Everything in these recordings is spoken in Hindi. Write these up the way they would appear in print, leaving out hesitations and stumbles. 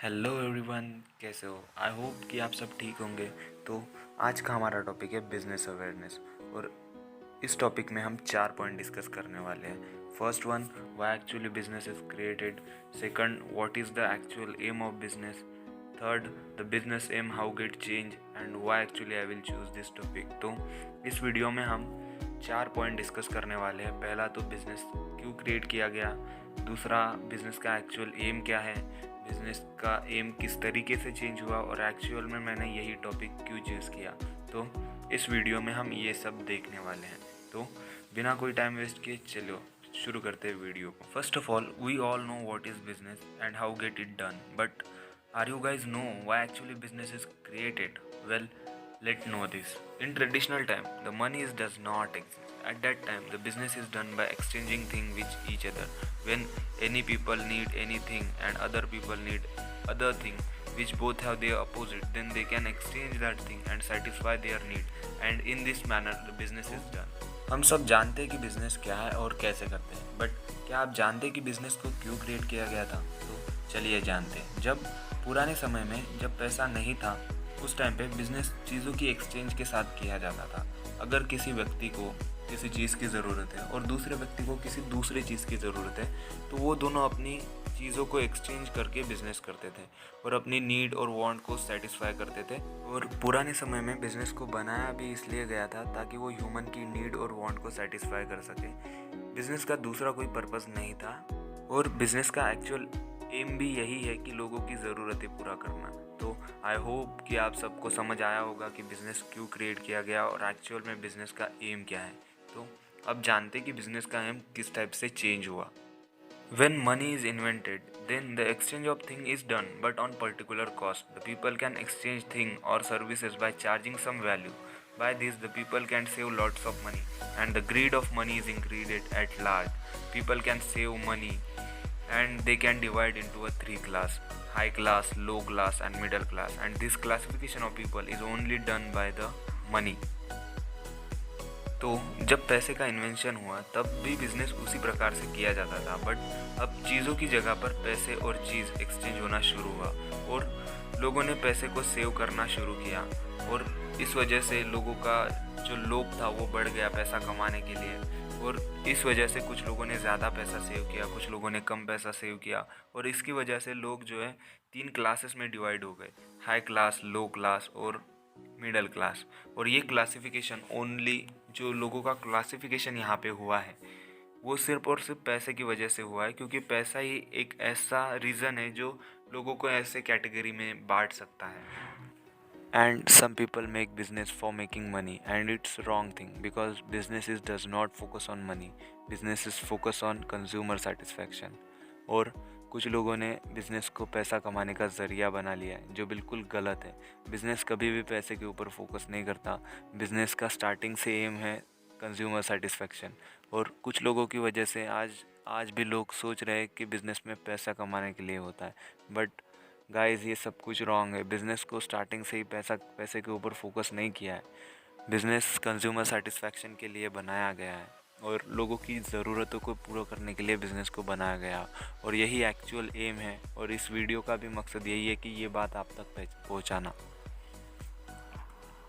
हेलो एवरीवन, कैसे हो? आई होप कि आप सब ठीक होंगे। तो आज का हमारा टॉपिक है बिजनेस अवेयरनेस, और इस टॉपिक में हम 4 पॉइंट डिस्कस करने वाले हैं। First one, why actually business is created. Second, what is the actual aim of business. Third, the business aim how get change and why actually I will choose this topic. तो इस वीडियो में हम 4 पॉइंट डिस्कस करने वाले हैं। पहला तो बिजनेस क्यों क्रिएट किया गया, दूसरा बिजनेस का एक्चुअल एम क्या है, बिजनेस का एम किस तरीके से चेंज हुआ, और एक्चुअल में मैंने यही टॉपिक क्यों चूज़ किया। तो इस वीडियो में हम ये सब देखने वाले हैं। तो बिना कोई टाइम वेस्ट किए चलो शुरू करते हैं वीडियो को। First of all, we all know what is business and how get it done, but are you guys know why actually business is created? Well, let's know this. In traditional time, the money does not exist. At that time, the business is done by exchanging things with each other. When any people need anything and other people need other thing, which both have their opposite, then they can exchange that thing and satisfy their need. And in this manner, the business is done. हम सब जानते हैं कि बिजनेस क्या है और कैसे करते हैं, बट क्या आप जानते हैं कि बिजनेस को क्यों क्रिएट किया गया था? तो चलिए जानते हैं। जब पुराने समय में जब पैसा नहीं था, उस टाइम पे बिजनेस चीज़ों की एक्सचेंज के साथ किया जाता था। अगर किसी व्यक्ति को किसी चीज़ की ज़रूरत है और दूसरे व्यक्ति को किसी दूसरी चीज़ की ज़रूरत है, तो वो दोनों अपनी चीज़ों को एक्सचेंज करके बिजनेस करते थे और अपनी नीड और वांट को सेटिस्फाई करते थे। और पुराने समय में बिजनेस को बनाया भी इसलिए गया था ताकि वो ह्यूमन की नीड और वांट को सेटिस्फाई कर सके। बिजनेस का दूसरा कोई पर्पज़ नहीं था, और बिजनेस का एक्चुअल एम भी यही है कि लोगों की ज़रूरतें पूरा करना। तो आई होप कि आप सबको समझ आया होगा कि बिज़नेस क्यों क्रिएट किया गया और एक्चुअल में बिज़नेस का एम क्या है। तो अब जानते कि बिज़नेस का एम किस टाइप से चेंज हुआ। When money is invented, then the exchange of thing is done, but on particular cost. The people can exchange thing or services by charging some value. By this, the people can save lots of money, and the greed of money is increased at large. People can save money, and they can divide into a 3 class: high class, low class, and middle class. And this classification of people is only done by the money. तो जब पैसे का इन्वेंशन हुआ तब भी बिजनेस उसी प्रकार से किया जाता था, बट अब चीज़ों की जगह पर पैसे और चीज़ एक्सचेंज होना शुरू हुआ, और लोगों ने पैसे को सेव करना शुरू किया, और इस वजह से लोगों का जो लोभ था वो बढ़ गया पैसा कमाने के लिए। और इस वजह से कुछ लोगों ने ज़्यादा पैसा सेव किया, कुछ लोगों ने कम पैसा सेव किया, और इसकी वजह से लोग जो है 3 क्लासेस में डिवाइड हो गए: हाई क्लास, लो क्लास और मिडल क्लास। और ये क्लासिफिकेशन ओनली जो लोगों का क्लासिफिकेशन यहाँ पे हुआ है वो सिर्फ और सिर्फ पैसे की वजह से हुआ है, क्योंकि पैसा ही एक ऐसा रीज़न है जो लोगों को ऐसे कैटेगरी में बांट सकता है। And some people make business for making money, and it's wrong thing, because businesses does not focus on money. Businesses focus on consumer satisfaction. और कुछ लोगों ने बिज़नेस को पैसा कमाने का ज़रिया बना लिया है, जो बिल्कुल गलत है। बिज़नेस कभी भी पैसे के ऊपर फोकस नहीं करता। बिज़नेस का स्टार्टिंग से एम है कंज्यूमर सेटिस्फेक्शन, और कुछ लोगों की वजह से आज भी लोग सोच रहे हैं कि बिज़नेस में पैसा कमाने के लिए होता है, बट गाइस ये सब कुछ रॉन्ग है। बिज़नेस को स्टार्टिंग से ही पैसे के ऊपर फोकस नहीं किया है। बिज़नेस कंज्यूमर सेटिस्फेक्शन के लिए बनाया गया है, और लोगों की ज़रूरतों को पूरा करने के लिए बिज़नेस को बनाया गया, और यही एक्चुअल एम है। और इस वीडियो का भी मकसद यही है कि ये बात आप तक पहुंचाना।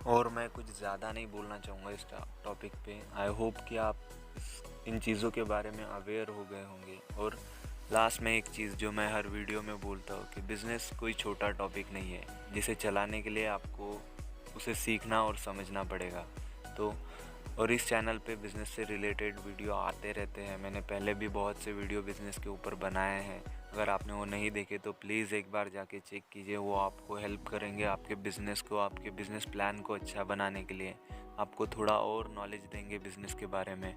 और मैं कुछ ज़्यादा नहीं बोलना चाहूँगा इस टॉपिक पे। आई होप कि आप इन चीज़ों के बारे में अवेयर हो गए होंगे। और लास्ट में एक चीज़ जो मैं हर वीडियो में बोलता हूँ कि बिज़नेस कोई छोटा टॉपिक नहीं है, जिसे चलाने के लिए आपको उसे सीखना और समझना पड़ेगा। तो और इस चैनल पे बिज़नेस से रिलेटेड वीडियो आते रहते हैं। मैंने पहले भी बहुत से वीडियो बिज़नेस के ऊपर बनाए हैं। अगर आपने वो नहीं देखे तो प्लीज़ एक बार जाके चेक कीजिए, वो आपको हेल्प करेंगे आपके बिज़नेस को, आपके बिज़नेस प्लान को अच्छा बनाने के लिए। आपको थोड़ा और नॉलेज देंगे बिज़नेस के बारे में।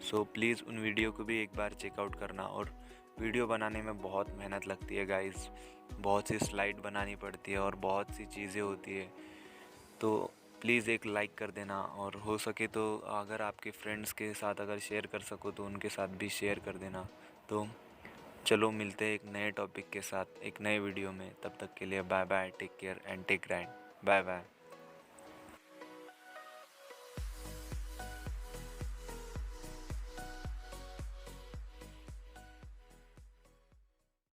सो प्लीज़ उन वीडियो को भी एक बार चेकआउट करना। और वीडियो बनाने में बहुत मेहनत लगती है गाइस, बहुत सी स्लाइड बनानी पड़ती है और बहुत सी चीज़ें होती है। तो प्लीज़ एक लाइक कर देना, और हो सके तो अगर आपके फ्रेंड्स के साथ अगर शेयर कर सको तो उनके साथ भी शेयर कर देना। तो चलो मिलते हैं एक नए टॉपिक के साथ एक नए वीडियो में। तब तक के लिए bye bye, take care and take grind. Bye bye.